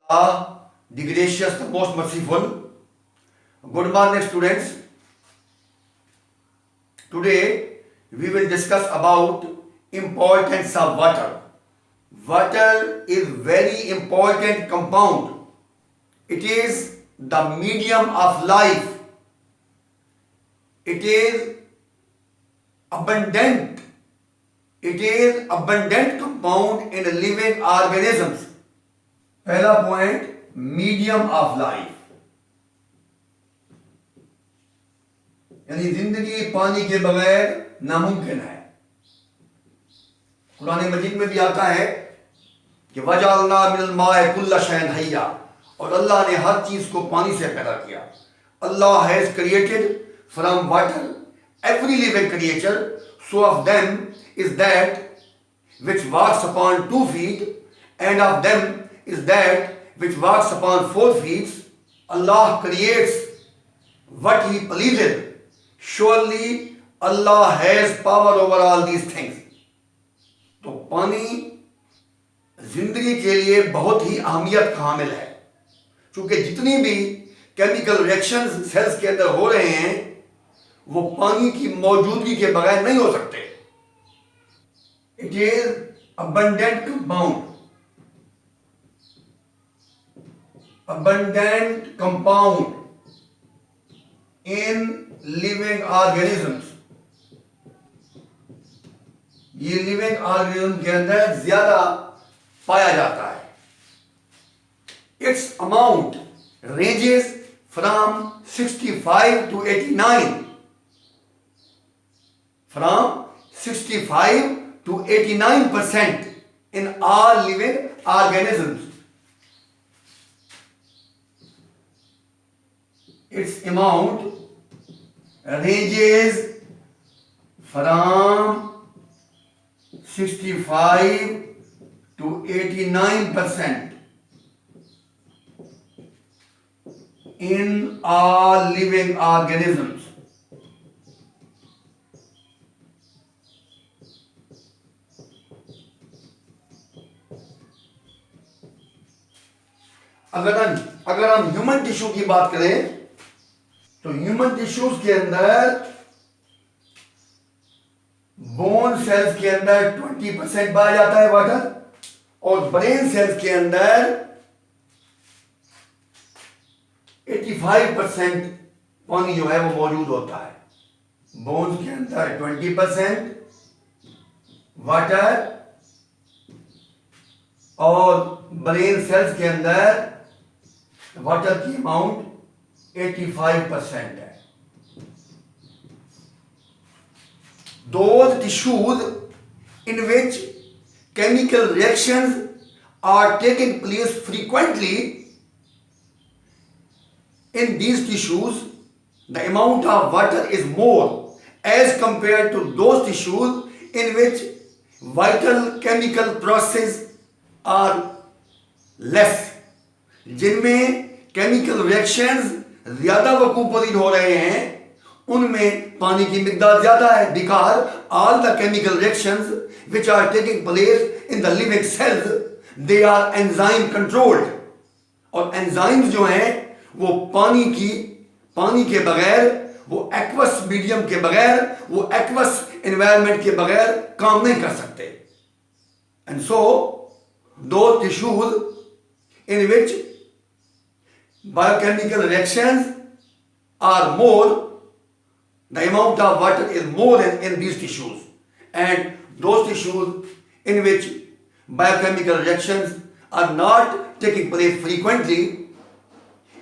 The gracious, the most merciful. Good morning, students. Today we will discuss about importance of water. Water is very important compound. It is the medium of life. It is abundant. It is abundant compound in living organisms. पहला point medium of life, यानी जिंदगी पानी के बगैर नामुमकिन है। कुरान मजीद में भी आता है कि वजअलना मिनल माए कुल्ल शैइन हय्या, और अल्लाह ने हर चीज को पानी से पैदा किया। Allah has created from water every living creature, so of them is that which walks upon 2 feet and of them is that which walks upon 4 feet. Allah creates what He pleases. Surely Allah has power over all these things. तो पानी जिंदगी के लिए बहुत ही अहमियत का हामिल है, क्योंकि जितनी भी केमिकल रिएक्शंस सेल्स के अंदर हो रहे हैं वो पानी की मौजूदगी के बगैर नहीं हो सकते। It is abundant compound in living organisms. ये लिविंग ऑर्गेनिज्म के अंदर ज्यादा पाया जाता है। It's amount ranges from 65 to 89, from 65 to 89% in all living organisms. Its amount ranges from 65 to 89% in all living organisms. अगर हम ह्यूमन टिश्यू की बात करें तो ह्यूमन टिश्यूज के अंदर बोन सेल्स के अंदर 20% पाया जाता है वाटर, और ब्रेन सेल्स के अंदर 85% पानी जो है वो मौजूद होता है। बोन्स के अंदर 20% वाटर और ब्रेन सेल्स के अंदर वाटर की अमाउंट 85% है। Those tissues in which chemical reactions are taking place frequently, in these tissues the amount of water is more as compared to those tissues in which vital chemical processes are less. जिनमें chemical reactions ज्यादा वकूफ़ हो रहे हैं उनमें पानी की मिकदार ज्यादा है, because all the chemical reactions which are taking place in the living cells they are enzyme controlled, और एंजाइम्स जो हैं वो पानी के बगैर, वो एक्वस मीडियम के बगैर, वो एक्वस एनवायरनमेंट के बगैर काम नहीं कर सकते। एंड सो दो tissues in which biochemical reactions are more, the amount of water is more in these tissues, and those tissues in which biochemical reactions are not taking place frequently,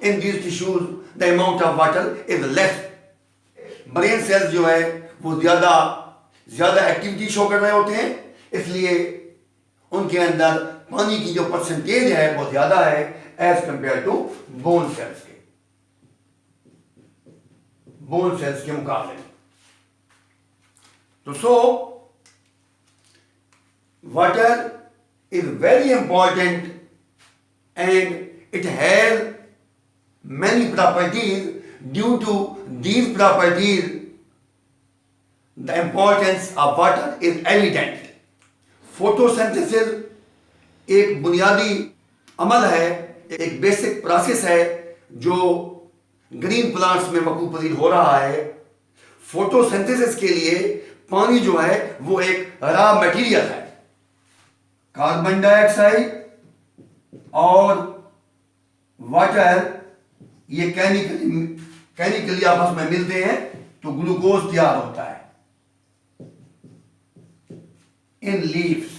in these tissues the amount of water is less. Brain cells जो है वो ज्यादा activity show कर रहे होते हैं, इसलिए उनके अंदर पानी की जो परसेंटेज है वो ज्यादा है as compare to bone cells के मुकाबले। तो so water is very important and it has many properties. Due to these properties the importance of water is evident. Photosynthesis एक बुनियादी अमल है एक बेसिक प्रोसेस है जो ग्रीन प्लांट्स में वकूफ पजीर हो रहा है। फोटोसिंथेसिस के लिए पानी जो है वो एक रॉ मटेरियल है। कार्बन डाइऑक्साइड और वाटर ये केमिकली आपस में मिलते हैं तो ग्लूकोज तैयार होता है। In leaves,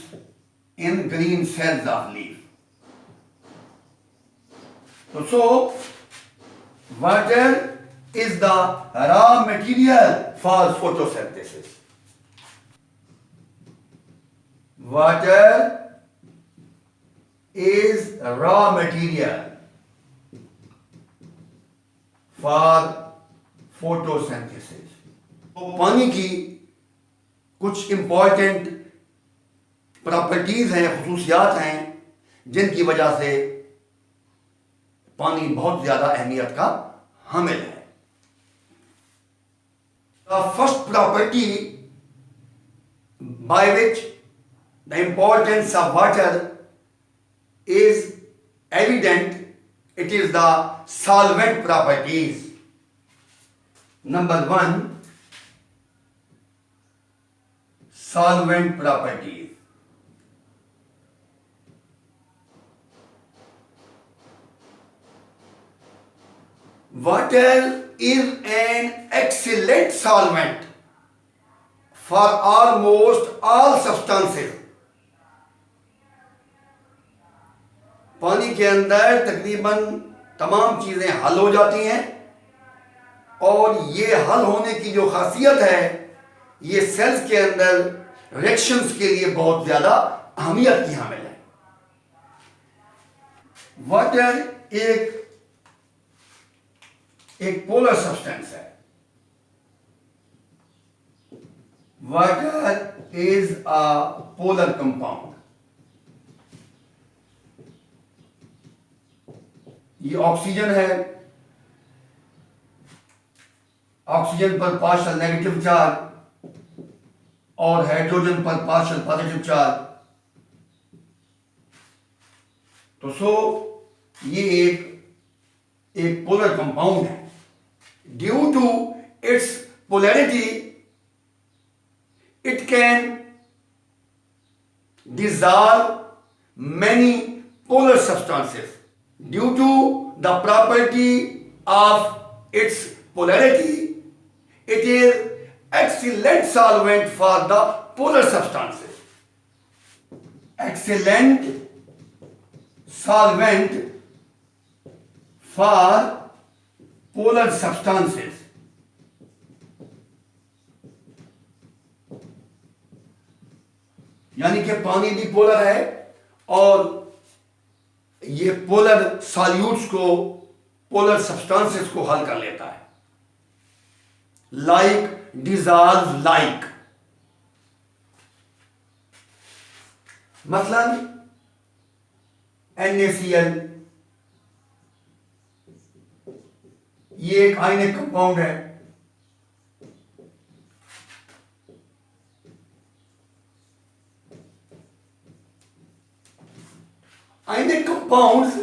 in green cells of leaf. So water is the raw material for photosynthesis. Water is a raw material for photosynthesis. तो पानी की कुछ इंपॉर्टेंट प्रॉपर्टीज हैं, खुसूसियात हैं जिनकी वजह से पानी बहुत ज्यादा अहमियत का हामिल है। The first property by which the importance of water is evident, it is the solvent properties. Number one, solvent properties. Water is an excellent solvent for almost all substances. पानी के अंदर तकरीबन तमाम चीजें हल हो जाती हैं और ये हल होने की जो खासियत है ये सेल्स के अंदर रिएक्शंस के लिए बहुत ज्यादा अहमियत की हामिल है। वाटर एक पोलर सब्सटेंस है। Water is a polar compound. ये ऑक्सीजन है, ऑक्सीजन पर पार्शियल नेगेटिव चार्ज और हाइड्रोजन पर पार्शियल पॉजिटिव चार्ज। तो ये एक पोलर कंपाउंड है। Due to its polarity, it can dissolve many polar substances. Due to the property of its polarity, it is excellent solvent for the polar substances. Excellent solvent for polar substances. यानी कि पानी भी polar है और ये polar solutes को, polar substances को हल कर लेता है। Like dissolve like. मसलन NaCl ये एक आयनिक कंपाउंड है। Ionic compounds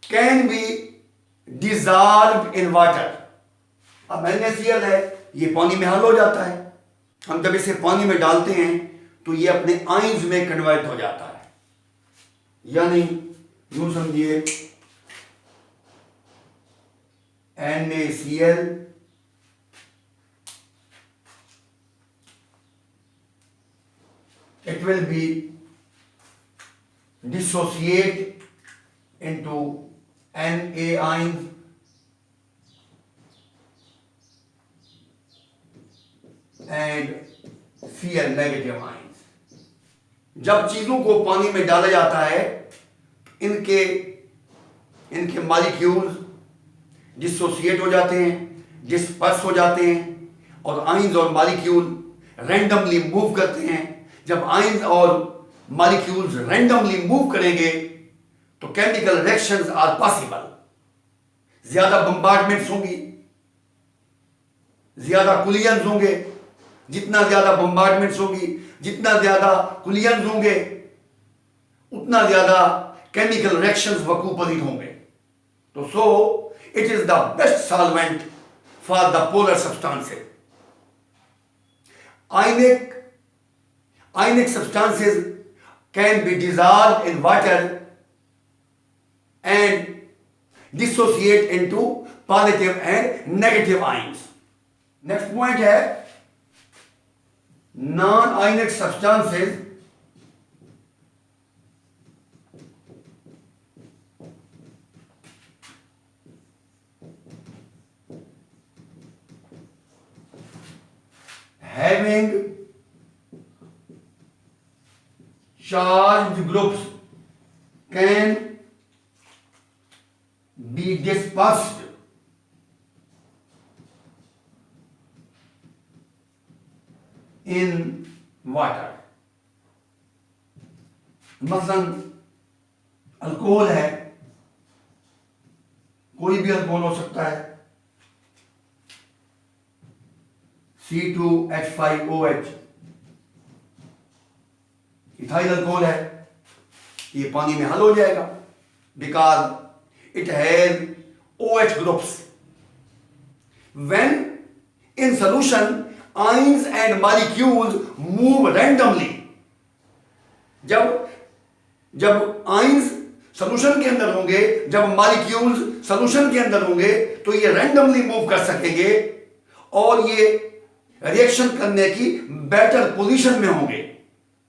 can be dissolved in water. अब NaCl है, ये पानी में हल हो जाता है। हम जब इसे पानी में डालते हैं तो ये अपने आयंस में कन्वर्ट हो जाता है। यानी यूं समझिए NaCl it will be dissociate into Na ions and Cl negative ions। जब चीजों को पानी में डाला जाता है इनके मॉलिक्यूल्स डिसोसिएट हो जाते हैं, डिस्पर्स हो जाते हैं और आयंस और मॉलिक्यूल रैंडमली मूव करते हैं। जब आयंस और मॉलिक्यूल्स रैंडमली मूव करेंगे तो केमिकल रिएक्शंस आर पॉसिबल। ज्यादा बम्बार्डमेंट्स होंगी, ज्यादा कुलियंस होंगे। जितना ज्यादा बम्बार्डमेंट्स होगी, जितना ज्यादा कुलियंस होंगे, उतना ज्यादा केमिकल रिएक्शंस वकू पजीर होंगे। तो so it is the best solvent for the polar substances. ionic substances can be dissolved in water and dissociate into positive and negative ions. Next point है non-ionic substances having charged groups can be dispersed in water. मसलन alcohol है, कोई भी alcohol हो सकता है, C2H5OH ethyl alcohol है, ये पानी में हल हो जाएगा because it has OH groups. When in solution ions and molecules move randomly, जब आइंस सॉल्यूशन के अंदर होंगे, जब मॉलिक्यूल्स सॉल्यूशन के अंदर होंगे, तो ये रैंडमली मूव कर सकेंगे और ये रिएक्शन करने की बेटर पोजीशन में होंगे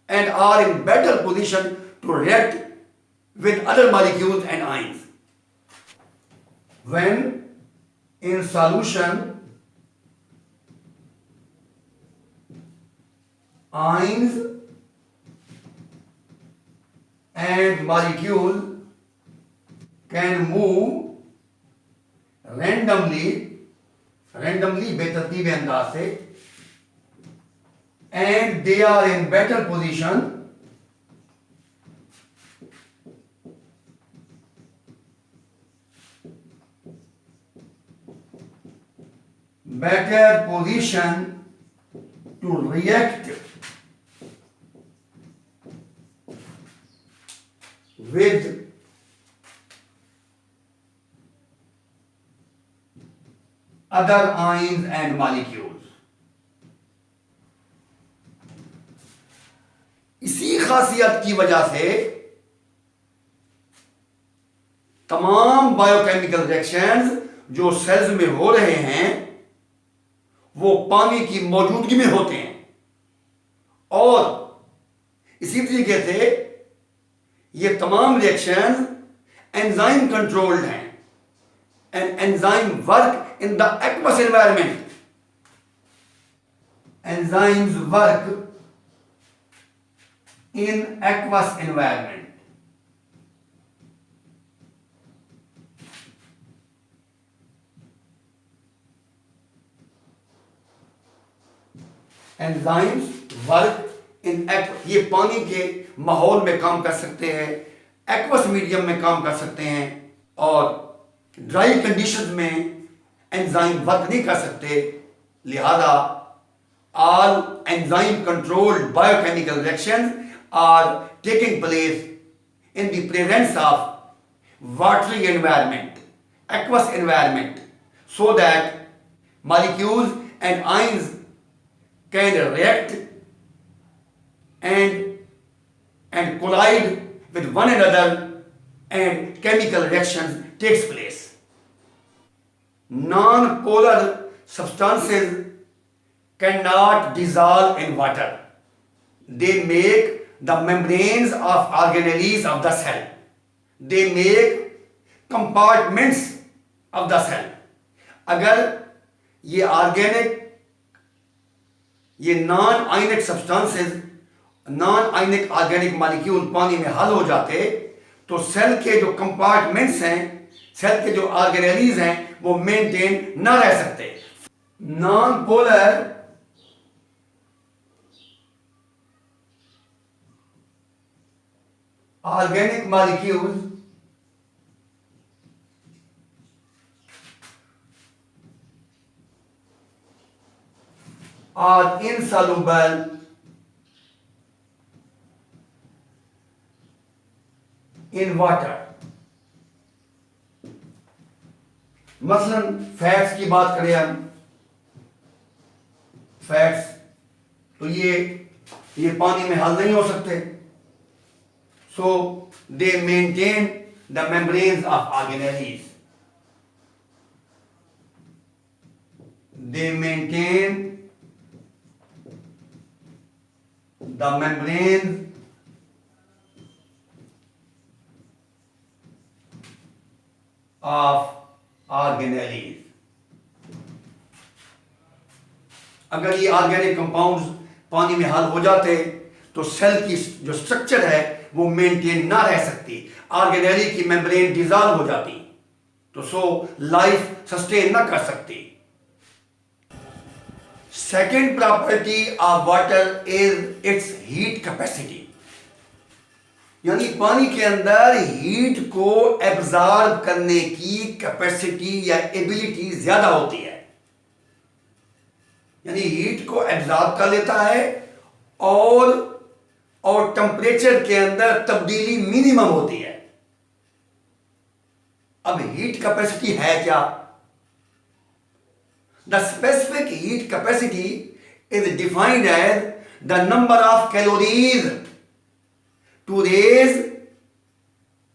and are in better position to react with other molecules and ions. When in solution, ions and molecules can move randomly बेतरतीब अंदाज से, and they are in better position to react with other ions and molecules. इसी खासियत की वजह से तमाम biochemical reactions जो सेल्स में हो रहे हैं वो पानी की मौजूदगी में होते हैं, और इसी तरीके से ये तमाम रिएक्शन एंजाइम कंट्रोल्ड हैं and enzyme work in the aqueous environment. Enzymes work in aqueous environment. Enzymes work in ये पानी के माहौल में काम कर सकते हैं, एक्वस मीडियम में काम कर सकते हैं, और ड्राई कंडीशंस में एंजाइम वर्क नहीं कर सकते। लिहाजा all enzyme controlled biochemical reactions are taking place in the presence of watery environment, aqueous environment, so that molecules and ions can react and collide with one another and chemical reactions takes place. Non-polar substances cannot dissolve in water. They make the membranes of organelles of the cell. They make compartments of the cell. अगर ये organic, ये non ionic substances, non ionic organic molecule पानी में हल हो जाते तो cell के जो कंपार्टमेंट्स हैं, सेल के जो ऑर्गेनेलीज हैं, वो मेंटेन ना रह सकते। Non polar organic molecules are insoluble in water. मसलन फैट्स की बात करें हम, फैट्स तो ये पानी में हल नहीं हो सकते, so they maintain the membranes of organelles, they maintain the membrane of organelles. अगर ये ऑर्गेनिक कंपाउंड्स पानी में हल हो जाते तो सेल की जो स्ट्रक्चर है वो मेंटेन ना रह सकती, ऑर्गेनेली की मेम्ब्रेन डिसॉल्व हो जाती, तो सो लाइफ सस्टेन ना कर सकती। Second property of water is it's heat capacity, यानी पानी के अंदर हीट को एब्जॉर्ब करने की कैपेसिटी या एबिलिटी ज्यादा होती है, यानी हीट को एब्जॉर्ब कर लेता है और टेम्परेचर के अंदर तब्दीली मिनिमम होती है। अब हीट कैपेसिटी है क्या? The specific heat capacity is defined as the number of calories to raise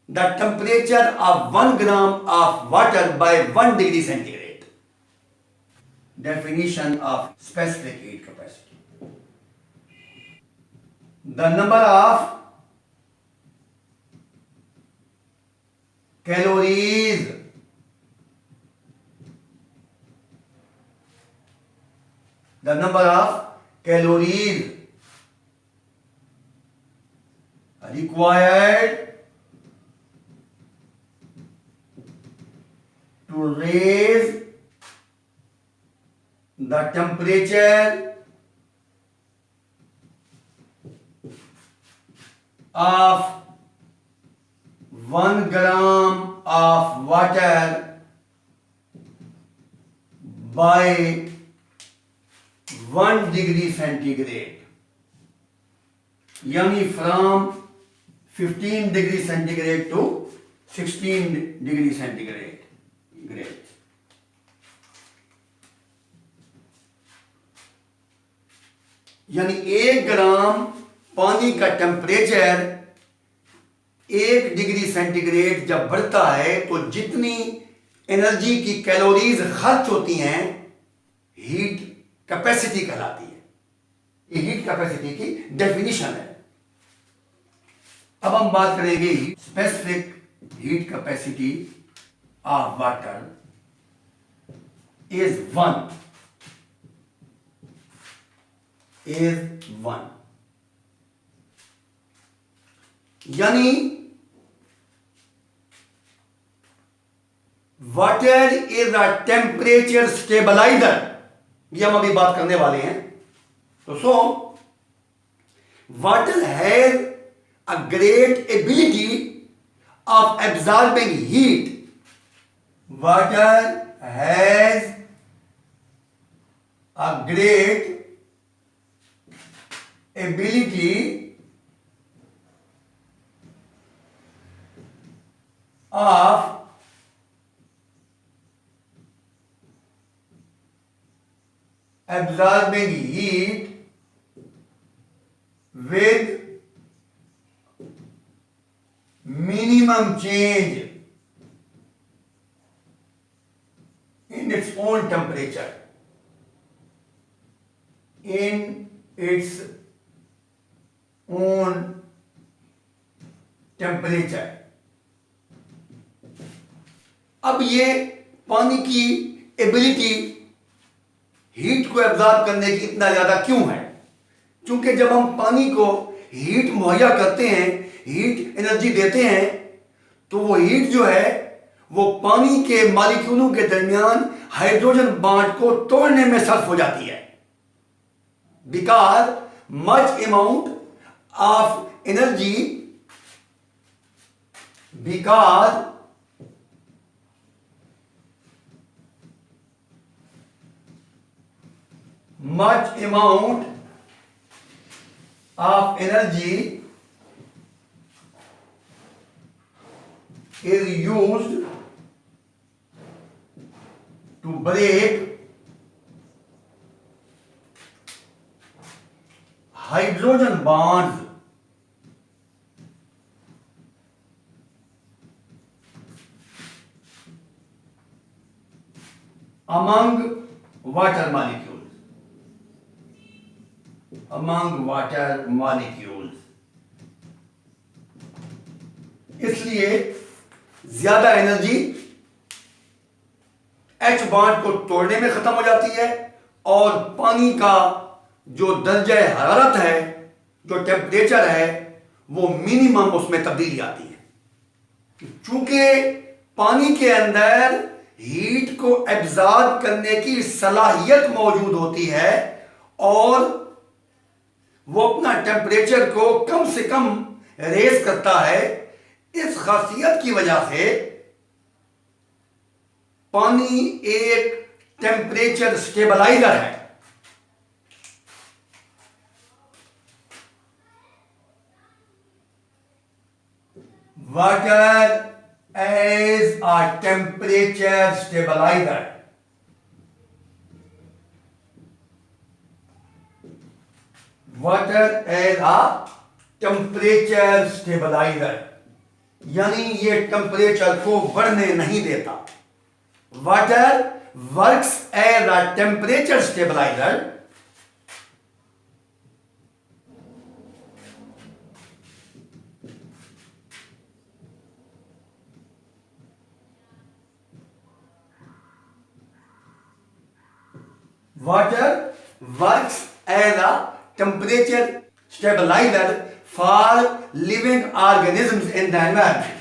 the temperature of 1 gram of water by 1 degree centigrade. Definition of specific heat capacity: the number of calories required to raise the temperature of 1 gram of water by 1 degree centigrade, यानी from 15 degree centigrade to 16 degree centigrade grade. यानी 1 ग्राम पानी का temperature 1 degree centigrade जब बढ़ता है तो जितनी energy की कैलोरीज खर्च होती हैं हीट कैपेसिटी कहलाती है। ये हीट कैपेसिटी की डेफिनेशन है। अब हम बात करेंगे specific heat capacity of water is 1, यानी water is a temperature stabiliser, ये हम अभी बात करने वाले हैं। तो so water has a great ability of absorbing heat, water has a great ability of absorbing heat with minimum change in its own temperature, in its own temperature। अब ये पानी की एबिलिटी हीट को एब्जॉर्ब करने की इतना ज्यादा क्यों है? क्योंकि जब हम पानी को हीट मुहैया करते हैं, हीट एनर्जी देते हैं, तो वो हीट जो है वो पानी के मॉलिक्यूलों के दरमियान हाइड्रोजन बॉन्ड को तोड़ने में सर्फ हो जाती है। Because much amount of energy, because much amount of energy is used to break hydrogen bonds among water molecules. Among water molecules. इसलिए ज्यादा एनर्जी एच बॉन्ड को तोड़ने में खत्म हो जाती है और पानी का जो दर्जा हरारत है, जो टेम्परेचर है, वो मिनिमम उसमें तब्दीली आती है। चूंकि पानी के अंदर हीट को एब्जॉर्ब करने की सलाहियत मौजूद होती है और वो अपना टेम्परेचर को कम से कम रेज करता है। इस खासियत की वजह से पानी एक टेम्परेचर स्टेबलाइजर है। Water as a temperature stabilizer. Water as a temperature stabilizer, यानी ये टेम्परेचर को बढ़ने नहीं देता। Water works as a temperature stabiliser Water works as a temperature stabilizer for living organisms in the environment.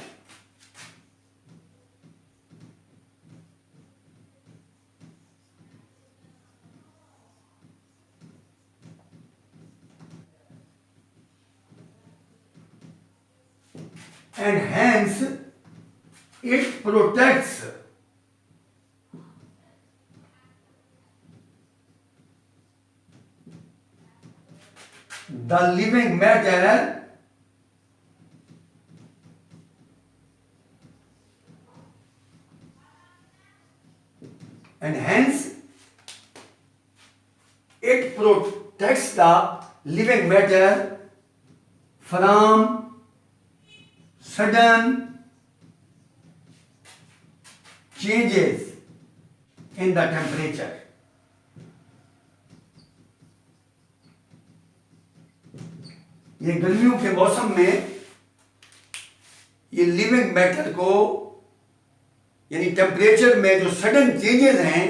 And hence it protects the living matter and hence it protects the living matter from sudden changes in the temperature. ये गर्मियों के मौसम में ये living matter को यानी temperature में जो सडन चेंजेस हैं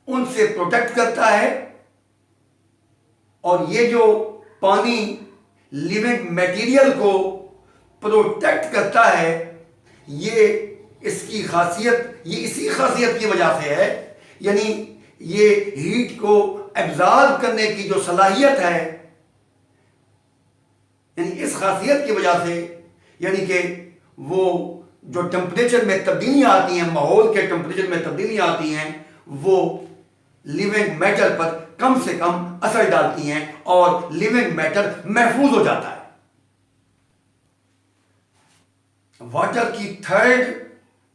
उनसे प्रोटेक्ट करता है और ये जो पानी लिविंग मटेरियल को प्रोटेक्ट करता है ये इसकी खासियत ये इसी खासियत की वजह से है यानी ये हीट को एब्जॉर्ब करने की जो सलाहियत है यानी इस खासियत की वजह से यानी कि वो जो टेम्परेचर में तब्दीलियां आती हैं माहौल के टेम्परेचर में तब्दीलियां आती हैं वो लिविंग मैटर पर कम से कम असर डालती हैं और लिविंग मैटर महफूज हो जाता है। वाटर की थर्ड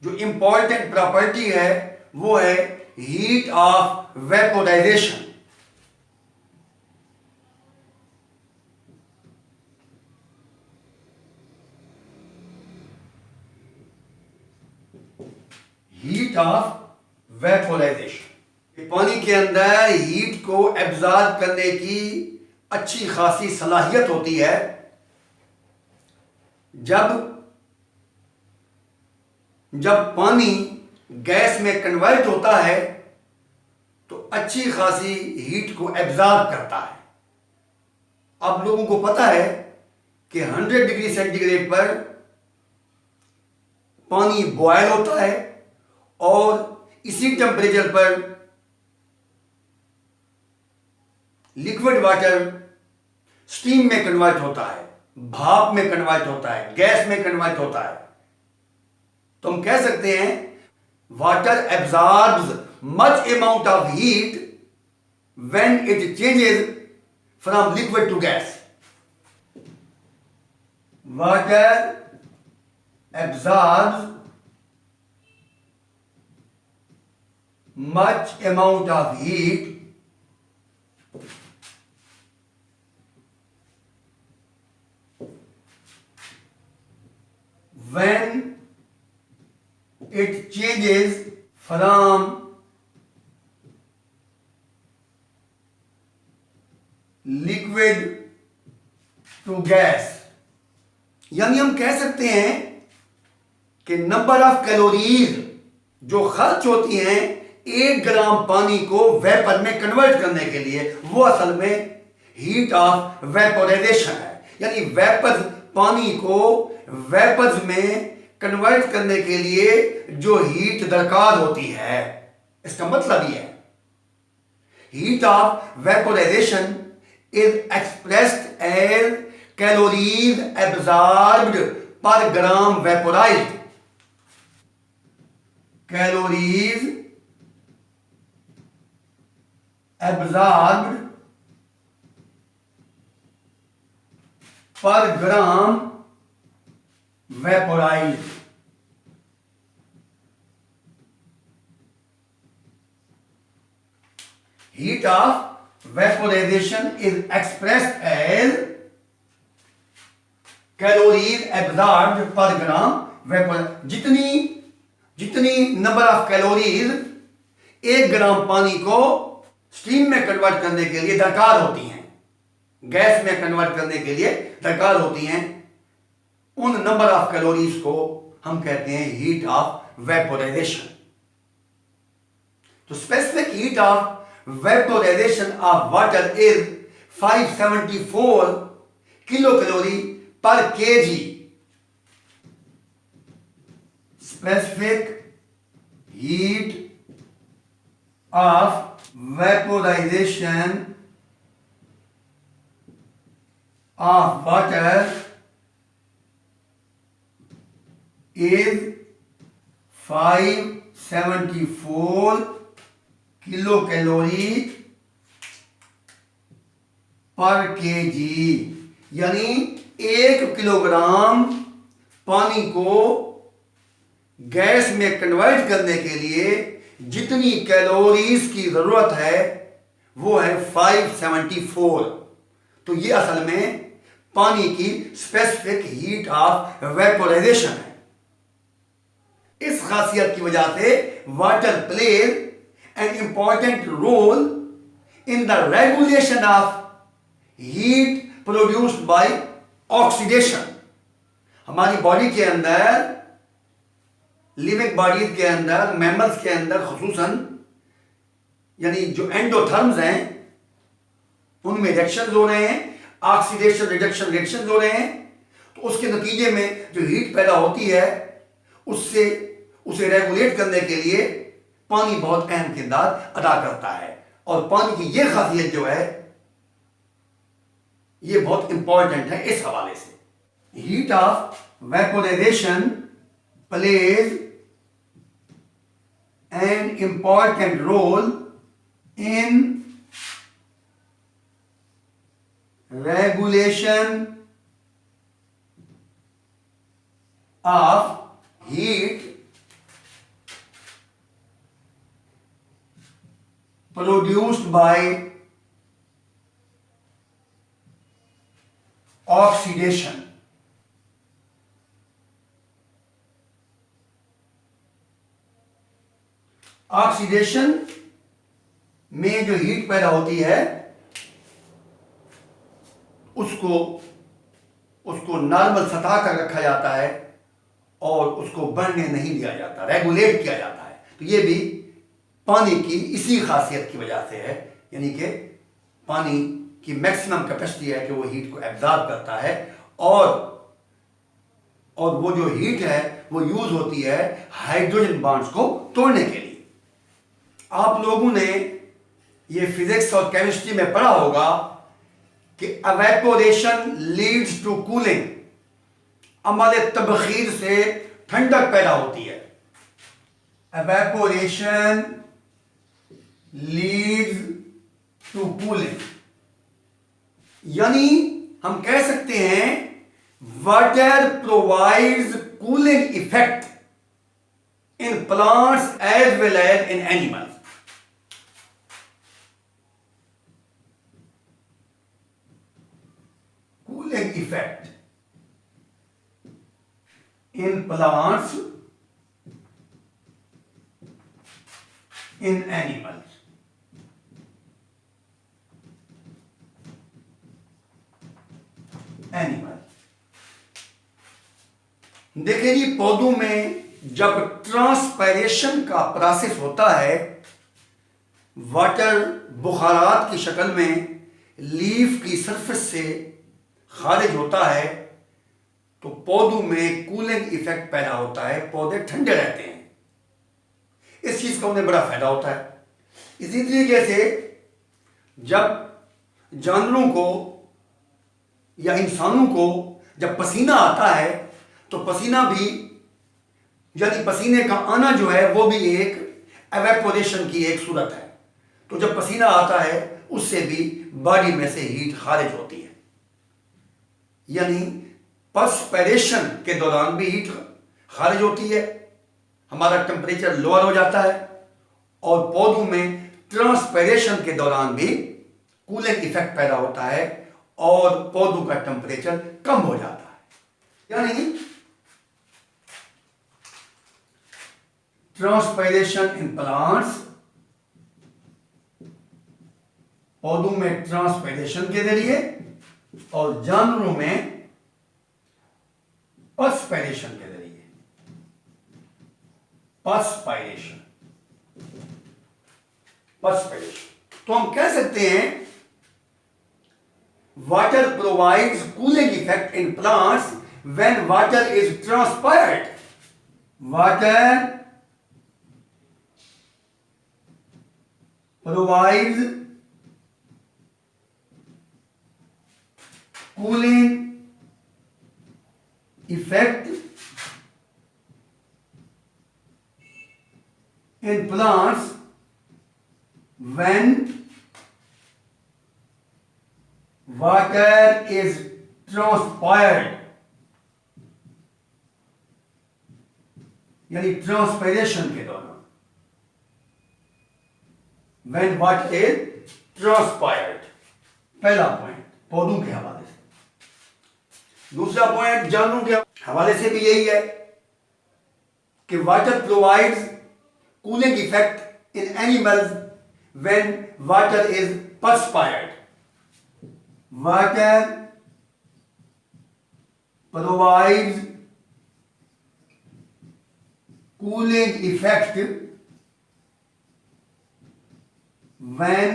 जो इंपॉर्टेंट प्रॉपर्टी है वो है heat of vaporisation. Heat of vaporisation पानी के अंदर हीट को एब्जॉर्ब करने की अच्छी खासी सलाहियत होती है। जब पानी गैस में कन्वर्ट होता है तो अच्छी खासी हीट को एब्जॉर्ब करता है। आप लोगों को पता है कि 100 डिग्री सेंटीग्रेड पर पानी बॉयल होता है और इसी टेम्परेचर पर लिक्विड वाटर स्टीम में कन्वर्ट होता है, भाप में कन्वर्ट होता है, गैस में कन्वर्ट होता है। तो हम कह सकते हैं water absorbs much amount of heat when it changes from liquid to gas. Water absorbs much amount of heat when it changes from liquid to gas। यानी हम कह सकते हैं कि नंबर ऑफ कैलोरीज जो खर्च होती हैं 1 ग्राम पानी को वेपर में कन्वर्ट करने के लिए, वो असल में हीट ऑफ वेपोराइजेशन है। यानी वेपर्स, पानी को वेपर्स में कन्वर्ट करने के लिए जो हीट दरकार होती है, इसका मतलब ये है heat of vaporisation is expressed as calories absorbed per gram vaporized। Calories absorbed per gram vaporized। Heat of vaporization is expressed as calories absorbed per gram vapor। जितनी नंबर ऑफ कैलोरीज 1 ग्राम पानी को स्टीम में convert करने के लिए दरकार होती हैं, गैस में कन्वर्ट करने के लिए दरकार होती हैं, उन नंबर ऑफ कैलोरीज को हम कहते हैं हीट ऑफ वेपोराइजेशन। तो specific heat of vaporization of water is 574 kilocalorie per kg। Specific heat of vaporization of water is 574 kilo calorie पर केजी। यानी 1 किलोग्राम पानी को गैस में कन्वर्ट करने के लिए जितनी कैलोरीज की जरूरत है वो है 574। तो ये असल में पानी की स्पेसिफिक हीट ऑफ वेपोराइजेशन है। इस खासियत की वजह से water pledge an important role in the regulation of heat produced by oxidation। हमारी बॉडी के अंदर, लिविंग बॉडीज के अंदर, मैमल्स के अंदर खुसूसन, यानी जो एंडोथर्म्स हैं उनमें रिएक्शंस हो रहे हैं, ऑक्सीडेशन रिडक्शन रिएक्शंस हो रहे हैं। तो उसके नतीजे में जो हीट पैदा होती है उसे रेगुलेट करने के लिए पानी बहुत अहम किरदार अदा करता है। और पानी की यह खासियत जो है ये बहुत इंपॉर्टेंट है इस हवाले से। Heat of vaporisation plays an important role in regulation of heat produced by oxidation। Oxidation में जो हीट पैदा होती है उसको नॉर्मल सतह तक रखा जाता है और उसको बढ़ने नहीं दिया जाता, रेगुलेट किया जाता है। तो ये भी पानी की इसी खासियत की वजह से है, यानी कि पानी की मैक्सिमम कैपेसिटी है कि वो हीट को एब्जॉर्ब करता है और वो जो हीट है वो यूज होती है हाइड्रोजन बॉन्ड्स को तोड़ने के लिए। आप लोगों ने ये फिजिक्स और केमिस्ट्री में पढ़ा होगा कि एवेपोरेशन लीड्स टू कूलिंग, अमल तबखीर से ठंडक पैदा होती है। एवेपोरेशन लीड्स टू कूलिंग, यानी हम कह सकते हैं water provides cooling effect in plants as well as in animals. in plants, in animals. Animal. देखिए जी, पौधों में जब ट्रांसपायरेशन का प्रोसेस होता है, वाटर बुखारात की शक्ल में लीफ की सरफेस से खारिज होता है, तो पौधों में कूलिंग इफेक्ट पैदा होता है, पौधे ठंडे रहते हैं। इस चीज का उन्हें बड़ा फायदा होता है। इसी तरीके से जब जानवरों को या इंसानों को जब पसीना आता है, तो पसीना भी, यानी पसीने का आना जो है वो भी एक एवेपोरेशन की एक सूरत है। तो जब पसीना आता है उससे भी बॉडी में से हीट खारिज होती है, यानी पर्सपिरेशन के दौरान भी हीट खारिज होती है, हमारा टेम्परेचर लोअर हो जाता है, और पौधों में ट्रांसपायरेशन के दौरान भी कूलिंग इफेक्ट पैदा होता है और पौधों का टेम्परेचर कम हो जाता है। यानी ट्रांसपायरेशन इन प्लांट्स, पौधों में ट्रांसपायरेशन के जरिए, और जानवरों में पर्सपायरेशन के जरिए। पर्सपायरेशन, तो हम कह सकते हैं water provides cooling effect in plants when water is transpired. Water provides cooling effect in plants when water is transpired, यानी ट्रांसपायरेशन के दौरान। when water is transpired, पहला पॉइंट पौधों के हवाले से। दूसरा पॉइंट जानवरों के हवाले से भी यही है कि water provides cooling effect in animals when water is perspired. Water provides cooling effect when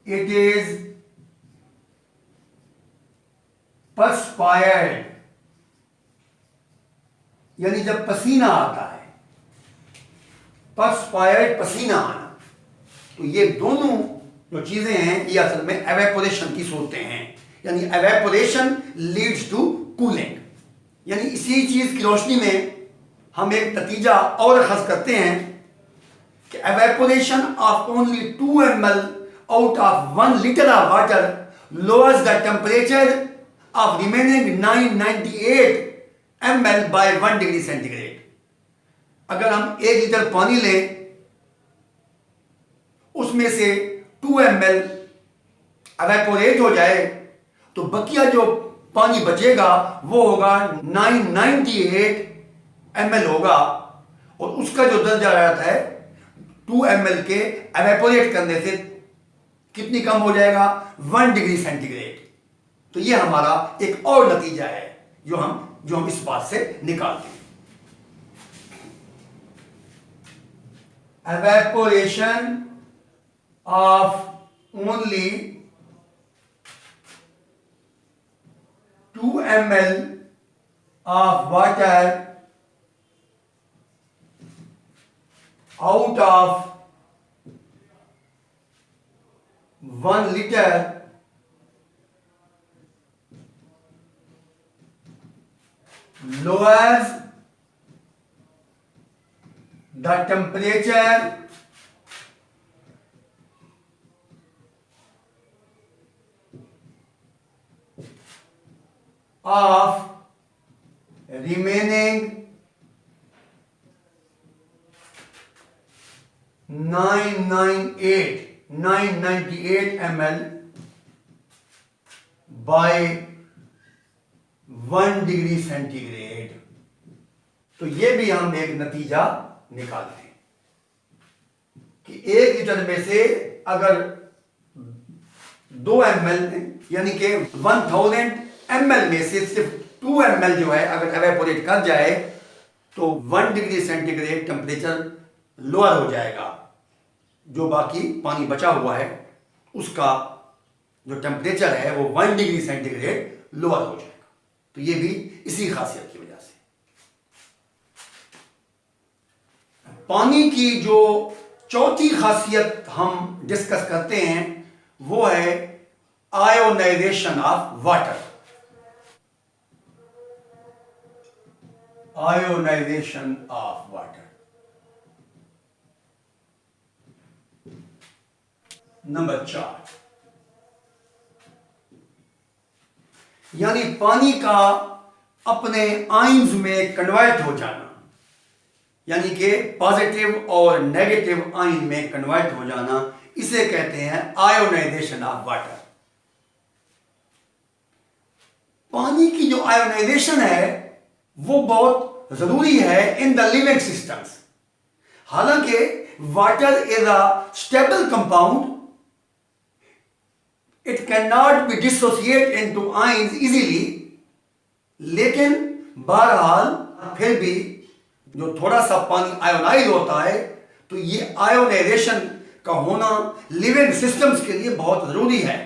it is perspired, यानी जब पसीना आता है, perspired पसीना आना, तो ये दोनों जो चीजें हैं ये असल में एवेपोरेशन की सूरतें हैं, यानी एवेपोरेशन लीड्स टू कूलिंग। यानी इसी चीज की रोशनी में हम एक नतीजा और अखज़ करते हैं कि evaporation of only 2 ml out of 1 liter of water lowers the temperature of remaining 998 ml by 1 degree centigrade. अगर हम 1 लीटर पानी लें, उसमें से 2 ml एवेपोरेट हो जाए, तो बकिया जो पानी बचेगा वो होगा 998 ml होगा, और उसका जो दर्जा रहता है 2 ml के एवेपोरेट करने से कितनी कम हो जाएगा, 1 डिग्री सेंटीग्रेड। तो ये हमारा एक और नतीजा है जो हम इस बात से निकालते हैं। Evaporation of only 2 ml of water out of 1 liter lowers the temperature of remaining 998 ml by 1 degree centigrade. तो ये भी हम एक नतीजा निकालते हैं कि 1 लीटर में से अगर 2 ml यानी कि 1000 ml में से सिर्फ 2 ml जो है अगर एवेपोरेट कर जाए तो 1 डिग्री सेंटीग्रेड टेम्परेचर लोअर हो जाएगा। जो बाकी पानी बचा हुआ है उसका जो टेम्परेचर है वो 1 डिग्री सेंटीग्रेड लोअर हो जाएगा। तो ये भी इसी खासियत की वजह से। पानी की जो चौथी खासियत हम डिस्कस करते हैं वो है ionisation of water. Ionisation of water. Number 4, यानी पानी का अपने आयंस में कन्वर्ट हो जाना, यानी कि पॉजिटिव और नेगेटिव आयन में कन्वर्ट हो जाना, इसे कहते हैं आयोनाइजेशन ऑफ वाटर। पानी की जो आयोनाइजेशन है वो बहुत जरूरी है इन द लिविंग सिस्टम्स। हालांकि water is a stable compound, it can not be dissociate into ions easily, लेकिन बहरहाल फिर भी जो थोड़ा सा पानी आयोनाइज होता है तो ये आयोनाइजेशन का होना लिविंग सिस्टम्स के लिए बहुत जरूरी है।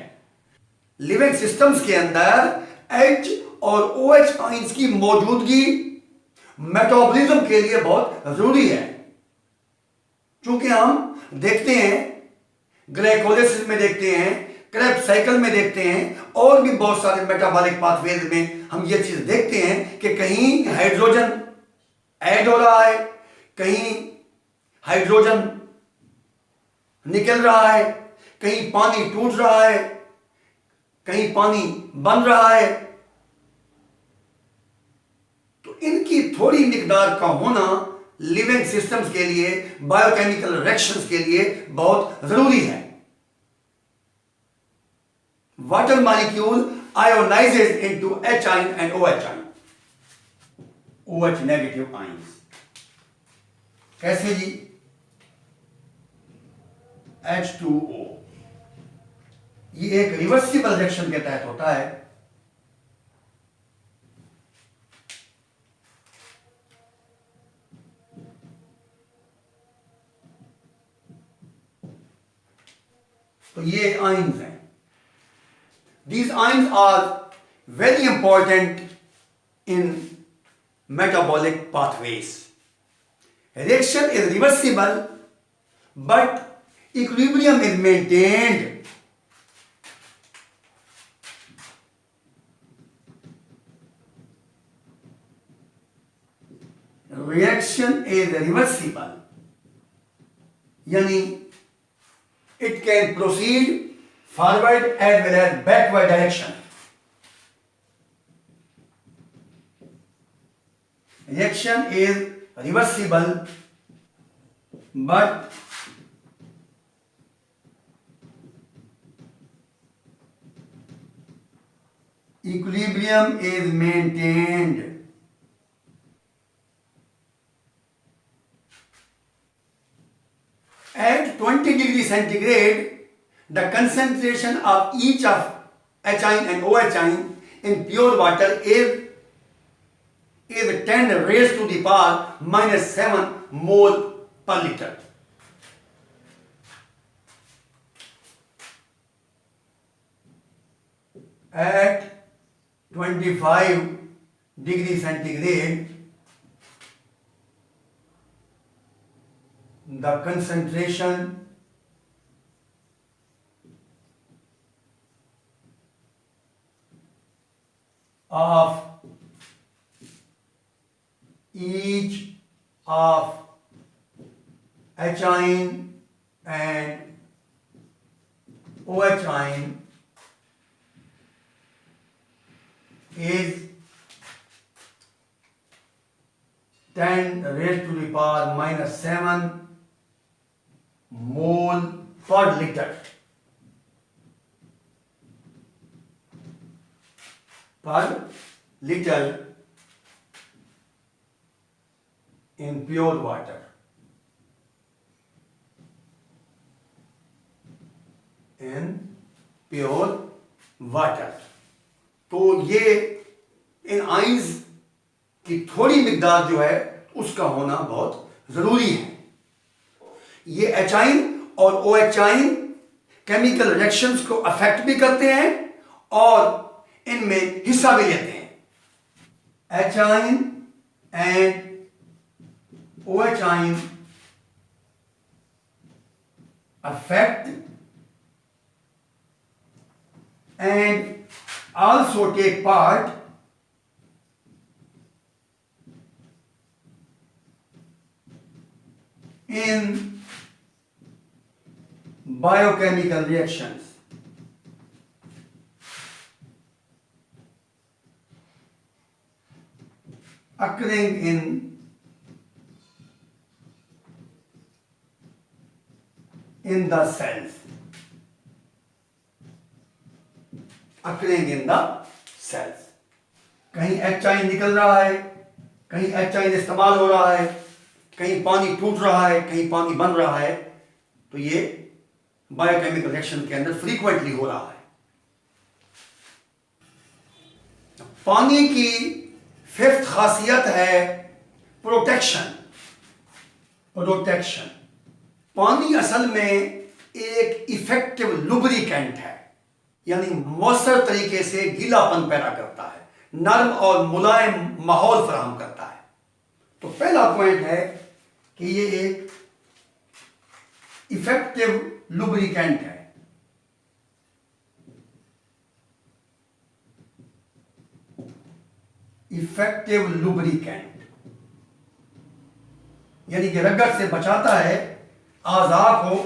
लिविंग सिस्टम्स के अंदर H और OH आयंस की मौजूदगी मेटाबॉलिज्म के लिए बहुत जरूरी है। चूंकि हम देखते हैं ग्लाइकोलाइसिस में देखते हैं, क्रेब्स साइकिल में देखते हैं और भी बहुत सारे मेटाबॉलिक पाथवेज में हम ये चीज देखते हैं कि कहीं हाइड्रोजन ऐड हो रहा है, कहीं हाइड्रोजन निकल रहा है, कहीं पानी टूट रहा है, कहीं पानी बन रहा है। तो इनकी थोड़ी मिकदार का होना लिविंग सिस्टम्स के लिए, बायोकेमिकल रिएक्शंस के लिए बहुत जरूरी है। Water molecule ionises into H ion and OH ion, OH negative ions. कैसे जी? H2O ये एक रिवर्सिबल रिएक्शन के तहत होता है। तो ये आयंस हैं। These ions are very important in metabolic pathways. Reaction is reversible, but equilibrium is maintained. Reaction is reversible, yani it can proceed forward as well as backward direction. Reaction is reversible, but equilibrium is maintained. At 20 degrees centigrade, the concentration of each of H ion and OH ion in pure water is 10 raised to the power minus 7 mole per liter. At 25 degrees centigrade, the concentration of each of H ion and OH ion is 10 raised to the power minus 7 mole per liter. Per little in pure water. In pure water. तो ये इन ions की थोड़ी मिकदार जो है उसका होना बहुत जरूरी है। ये एचाइन और ओ एचाइन केमिकल रिएक्शंस को अफेक्ट भी करते हैं और इनमें हिस्सा भी लेते हैं। H ion and O H ion affect and also take part in biochemical reactions. Occurring in the cells. Occurring in the cells. कहीं एचाइन निकल रहा है, कहीं एचाइन इस्तेमाल हो रहा है, कहीं पानी टूट रहा है, कहीं पानी बन रहा है, तो ये बायोकेमिकल रिएक्शन के अंदर फ्रीक्वेंटली हो रहा है। पानी की फिफ्थ खासियत है प्रोटेक्शन। प्रोटेक्शन, पानी असल में एक इफेक्टिव लुब्रिकेंट है, यानी मौसर तरीके से गीलापन पैदा करता है, नर्म और मुलायम माहौल फराहम करता है। तो पहला पॉइंट है कि ये एक इफेक्टिव लुब्रिकेंट है। इफेक्टिव लुब्रिकेंट यानी कि रगड़ से बचाता है, आज़ा को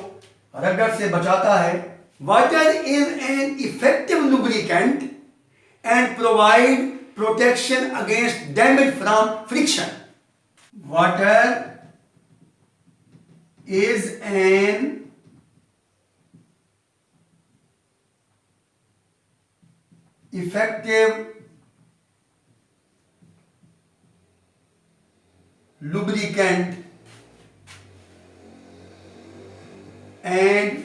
रगड़ से बचाता है। Water is an effective lubricant and provide protection against damage from friction. Water is an effective lubricant and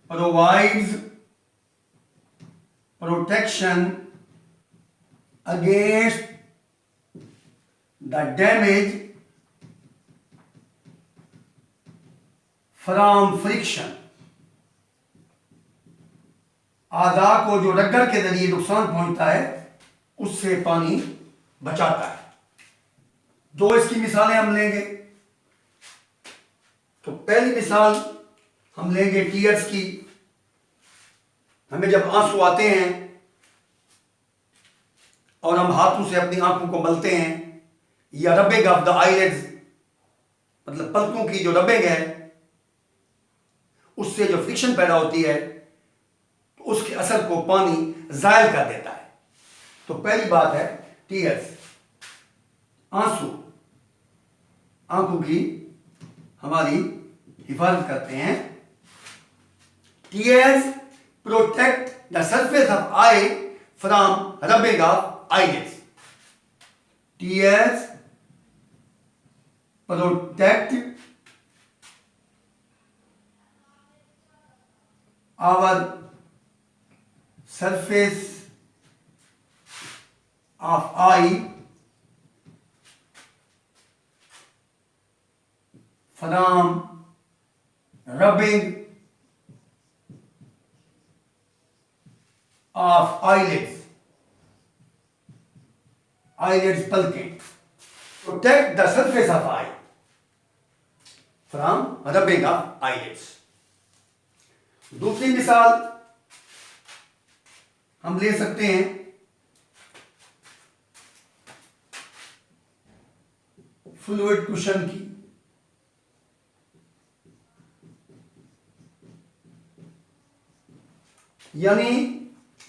provides protection against the damage from friction. आज़ा को जो रगड़ के जरिए नुकसान पहुंचता है उससे पानी बचाता है। दो इसकी मिसालें हम लेंगे। तो पहली मिसाल हम लेंगे टीयर्स की। हमें जब आंसू आते हैं और हम हाथों से अपनी आंखों को मलते हैं, या रबिंग ऑफ द आईलिड्स मतलब पलकों की जो रबिंग है उससे जो फ्रिक्शन पैदा होती है तो उसके असर को पानी जायल कर देता है। तो पहली बात है टीयर्स, आंसू आंखों की हमारी हिफाजत करते हैं। Tears protect the surface of eye from rubbing of eyelids. Tears protect our surface of eye from rubbing of eyelids. Eyelids palking. Protect the surface of eye from rubbing of eyelids. दूसरी मिसाल हम ले सकते हैं fluid cushion की। यानी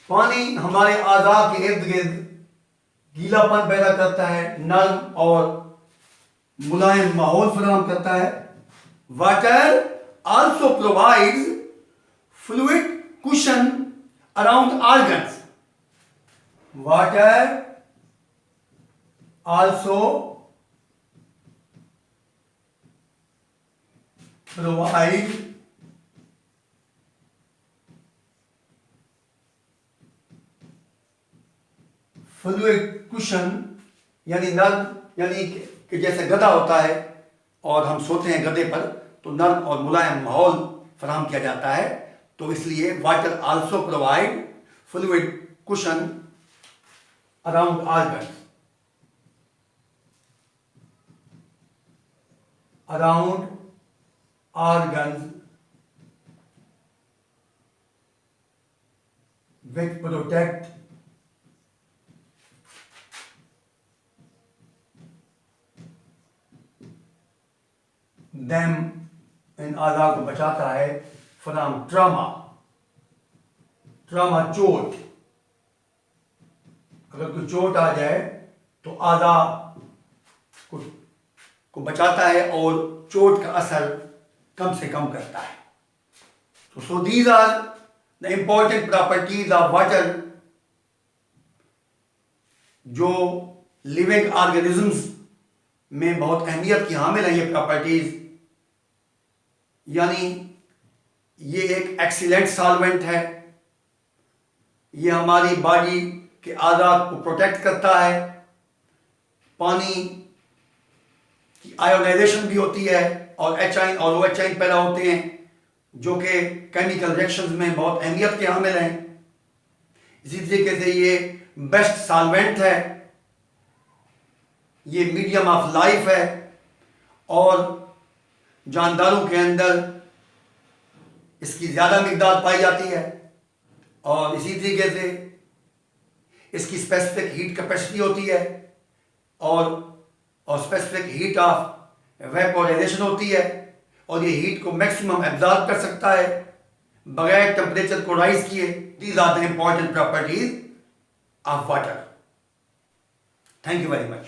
पानी हमारे आज़ा के इर्द गिर्द गीलापन पैदा करता है, नर्म और मुलायम माहौल फराहम करता है। Water also provides fluid cushion around organs. water also provide fluid cushion, यानी नर्म, यानी कि जैसे गधा होता है और हम सोते हैं गधे पर, तो नर्म और मुलायम माहौल फराहम किया जाता है। तो इसलिए water also provide fluid cushion around organ, around organs which protect them, इन आज़ा को बचाता है फ्रॉम ट्रामा, ट्रामा चोट, अगर कोई चोट आ जाए तो आज़ा को बचाता है और चोट का असर कम से कम करता है। तो so these are the important properties of water, जो लिविंग ऑर्गेनिजम्स में बहुत अहमियत की हामिल है ये प्रॉपर्टीज। यानी ये एक एक्सीलेंट सॉल्वेंट है, ये हमारी बॉडी के आज़ाद को प्रोटेक्ट करता है, पानी की आयोनाइजेशन भी होती है और HI और OH पैदा होते हैं जो कि केमिकल रिएक्शंस में बहुत अहमियत के हामिल हैं। इसी तरीके से ये बेस्ट सॉल्वेंट है, ये मीडियम ऑफ लाइफ है और जानदारों के अंदर इसकी ज़्यादा मिकदार पाई जाती है। और इसी तरीके से इसकी स्पेसिफिक हीट कैपेसिटी होती है और स्पेसिफिक हीट ऑफ वेपोराइजेशन होती है, और ये हीट को मैक्सिमम एब्जॉर्ब कर सकता है बगैर टेम्परेचर को राइज किए। These are the important properties of water. Thank you very much.